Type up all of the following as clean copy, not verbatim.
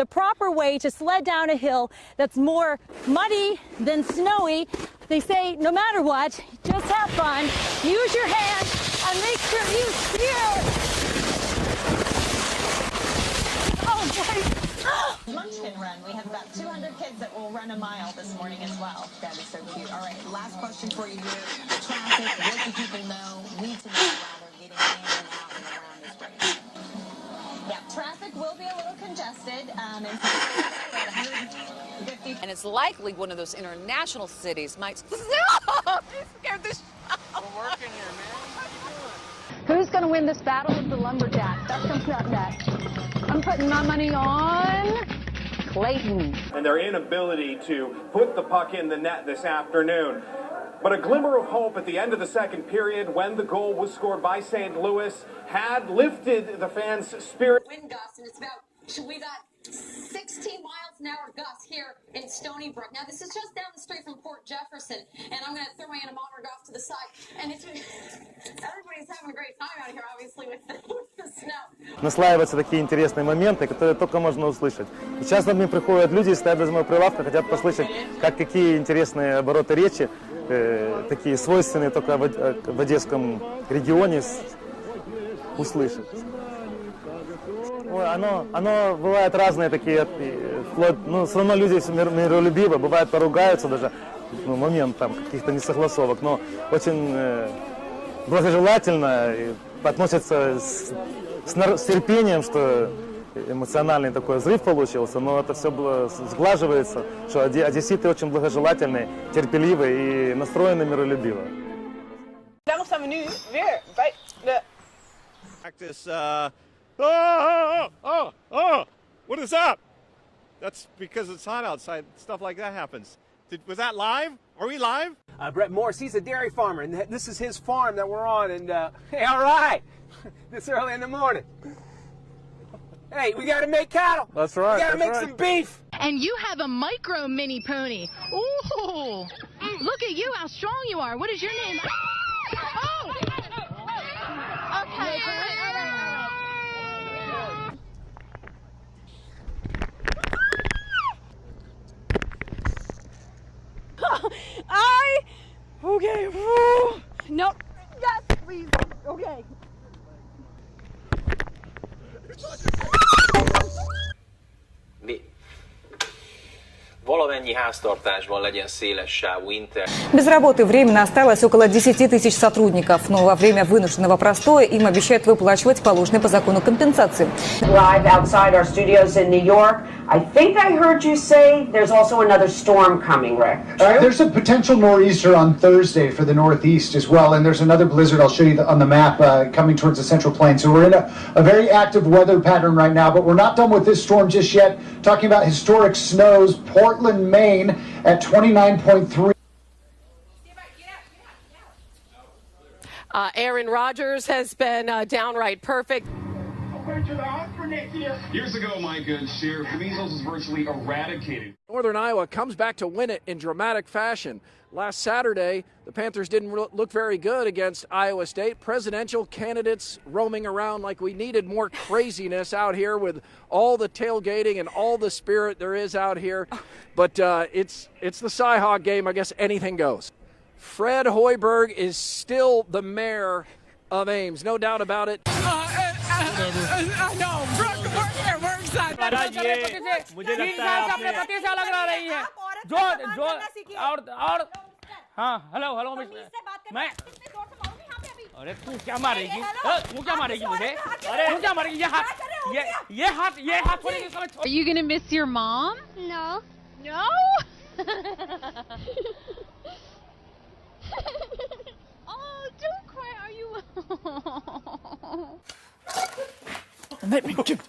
the proper way to sled down a hill that's more muddy than snowy. They say no matter what, just have fun, use your hands, and make sure you steer. Oh boy. Munchkin run. We have about 200 kids that will run a mile this morning as well. That is so cute. All right, last question for you here. Traffic, what do people know, need to know rather, getting in and out and around this race? Yeah, traffic will be a little congested. And it's likely one of those international cities might... Stop! You scared the shit out. We're working here, man. How you doing? Who's going to win this battle of the lumberjacks? That's comes up next. I'm putting my money on Clayton. And their inability to put the puck in the net this afternoon. But a glimmer of hope at the end of the second period when the goal was scored by St. Louis had lifted the fans' spirit. Wind gusts, and it's about, we got 16 miles an hour gusts here in Stony Brook. Now, this is just down the street from Port Jefferson, and I'm going to throw my anemometer off to the side. And it's everybody's having a great time out here, obviously, with the snow. Наслаиваются такие интересные моменты, которые только можно услышать. Сейчас над нами приходят люди, стоят без моего прилавка, хотят послушать, какие интересные обороты речи, такие свойственные только в Одесском регионе, услышать. Оно бывает разные такие, ну, все равно люди миролюбивы, бывает поругаются даже, ну, момент там каких-то несогласовок, но очень благожелательно относятся с терпением, что эмоциональный такой взрыв получился, но это все было сглаживается, что одесситы очень благожелательные, терпеливые и настроены миролюбиво. What is up? That's because it's hot outside. Stuff like that happens. Was that live? Are we live? Brett Morris, he's a dairy farmer, and this is his farm that we're on. And hey, all right, this early in the morning. Hey, we got to make cattle. That's right. We got to make some beef. And you have a micro mini pony. Ooh, look at you, how strong you are. What is your name? Oh! Okay. Okay. Nope. Yes, please. Okay. Valamennyi háztartásban legyen széles sávú internet. Без работы временно осталось около 10 тысяч сотрудников, но во время вынужденного простоя им обещают выплачивать положенные по закону компенсации. Live outside our studios in New York. I think I heard you say there's also another storm coming, Rick. There's a potential nor'easter on Thursday for the Northeast as well, and there's another blizzard I'll show you on the map coming towards the Central Plains. So we're in a very active weather pattern right now, but we're not done with this storm just yet. Talking about historic snows, Portland, Maine at 29.3. Aaron Rodgers has been downright perfect. Years ago, my good share, measles was virtually eradicated. Northern Iowa comes back to win it in dramatic fashion. Last Saturday, the Panthers didn't look very good against Iowa State. Presidential candidates roaming around like we needed more craziness out here with all the tailgating and all the spirit there is out here. But it's the Cy-Hawk game. I guess anything goes. Fred Hoiberg is still the mayor of Ames, no doubt about it. No, we're excited. मुझे लगता है आपने पति से अलग रह रही है जो और हाँ हेलो मैं अरे तू क्या मारेगी मुझे अरे तू क्या मारेगी ये हाथ थोड़ी समझ. Are you gonna miss your mom? No. No? Oh, don't cry. Are you? Let me give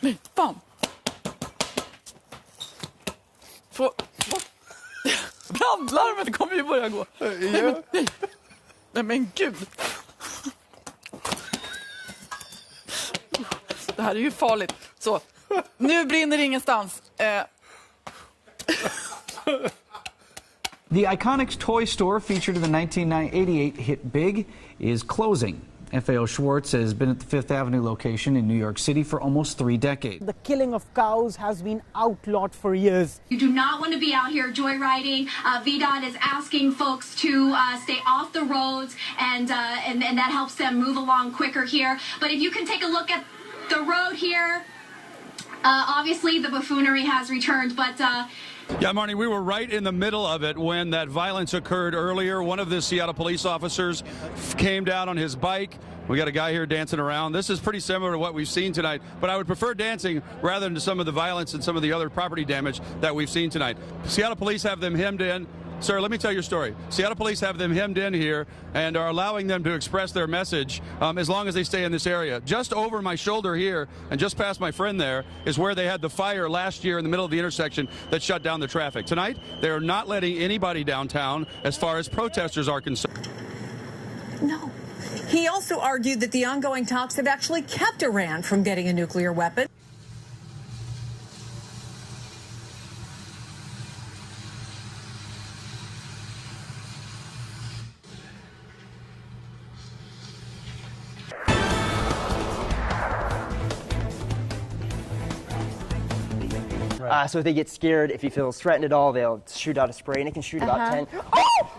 me bum. Larmet kommer ju börja gå. Nej men gud. Det här är ju farligt. Så, nu brinner ingenstans. The Iconics toy store featured in the 1988 hit Big is closing. FAO Schwartz has been at the Fifth Avenue location in New York City for almost 3 decades. The killing of cows has been outlawed for years. You do not want to be out here joyriding. VDOT is asking folks to stay off the roads, and that helps them move along quicker here. But if you can take a look at the road here, obviously the buffoonery has returned, but yeah, Marnie, we were right in the middle of it when that violence occurred earlier. One of the Seattle police officers came down on his bike. We got a guy here dancing around. This is pretty similar to what we've seen tonight, but I would prefer dancing rather than to some of the violence and some of the other property damage that we've seen tonight. Seattle police have them hemmed in. Sir, let me tell your story. Seattle police have them hemmed in here and are allowing them to express their message as long as they stay in this area. Just over my shoulder here and just past my friend there is where they had the fire last year in the middle of the intersection that shut down the traffic. Tonight, they are not letting anybody downtown as far as protesters are concerned. No. He also argued that the ongoing talks have actually kept Iran from getting a nuclear weapon. So if they get scared, if he feels threatened at all, they'll shoot out a spray, and it can shoot about 10. Oh!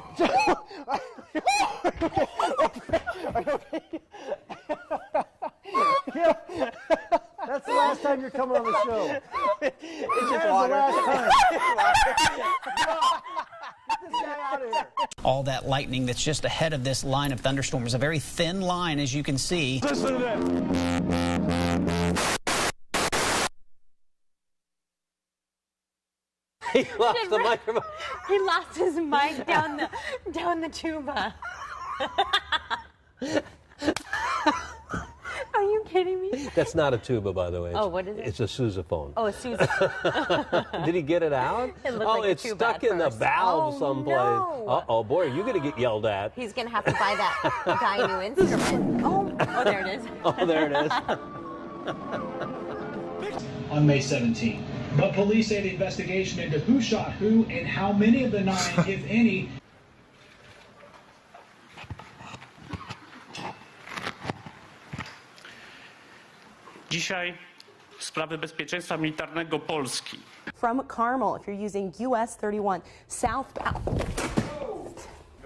That's the last time you're coming on the show. It's just water. Get this guy out of here. All that lightning that's just ahead of this line of thunderstorms, a very thin line, as you can see. Listen to that. He lost the microphone. He lost his mic down the tuba. Are you kidding me? That's not a tuba, by the way. Oh, what is it? It's a sousaphone. Oh, a sousaphone. Did he get it out? It looked like it's stuck in the valve someplace. No. Uh-oh, boy, are you going to get yelled at. He's going to have to buy that guy a new instrument. Oh, there it is. Oh, there it is. On May 17th. But police say the investigation into who shot who and how many of the 9, if any. Dzisiaj sprawy bezpieczeństwa militarnego Polski. From Carmel, if you're using US 31 southbound,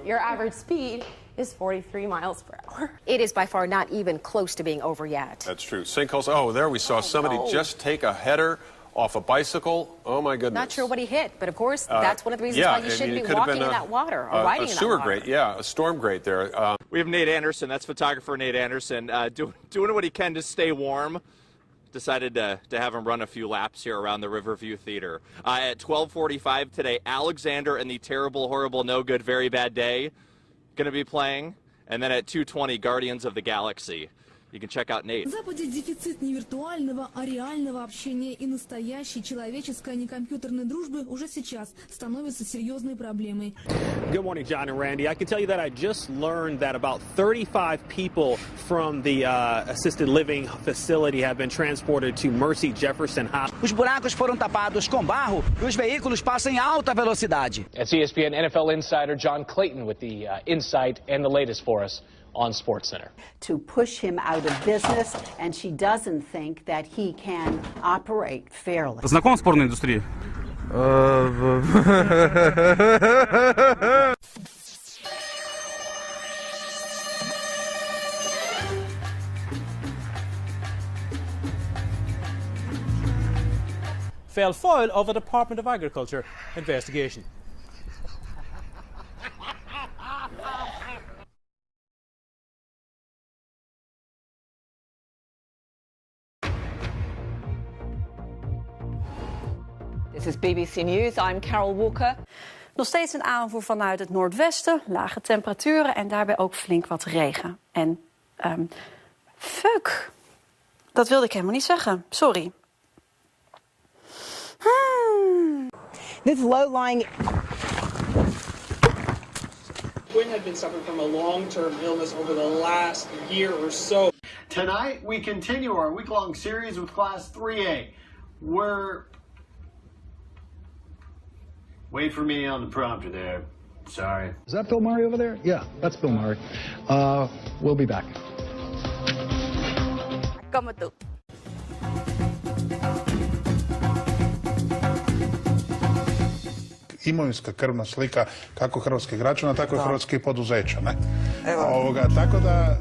your average speed is 43 miles per hour. It is by far not even close to being over yet. That's true. Sinkholes. Oh, there we saw somebody just take a header off a bicycle. Oh, my goodness. Not sure what he hit, but of course, that's one of the reasons why you shouldn't be walking in that water or riding in that water. A sewer grate, yeah, a storm grate there. We have Nate Anderson, that's photographer Nate Anderson, doing what he can to stay warm. Decided to have him run a few laps here around the Riverview Theater. At 12:45 today, Alexander and the Terrible, Horrible, No Good, Very Bad Day going to be playing. And then at 2:20, Guardians of the Galaxy. You can check out Nate. На Западе дефицит не виртуального, а реального общения и настоящей человеческой, а не компьютерной дружбы уже сейчас становится серьезной проблемой. Good morning, John and Randy. I can tell you that I just learned that about 35 people from the assisted living facility have been transported to Mercy Jefferson Hospital. Os buracos foram tapados com barro e os veículos passam em alta velocidade. That's ESPN NFL insider John Clayton with the insight and the latest for us on SportsCenter. To push him out of business, and she doesn't think that he can operate fairly. Знаком с порной индустрией? Fell foul of a Department of Agriculture investigation. This is BBC News. I'm Carol Walker. Nog steeds een aanvoer vanuit het noordwesten, lage temperaturen en daarbij ook flink wat regen. En fuck, dat wilde ik helemaal niet zeggen. Sorry. This low-lying... Quinn had been suffering from a long-term illness over the last year or so. Tonight, we continue our week-long series with Class 3A. Wait for me on the prompter there. Sorry. Is that Bill Murray over there? Yeah, that's Bill Murray. We'll be back. čekamo tu. Imovinska krvna slika kako hrvatskih građana, tako i hrvatskih poduzeća. Ne? Tako da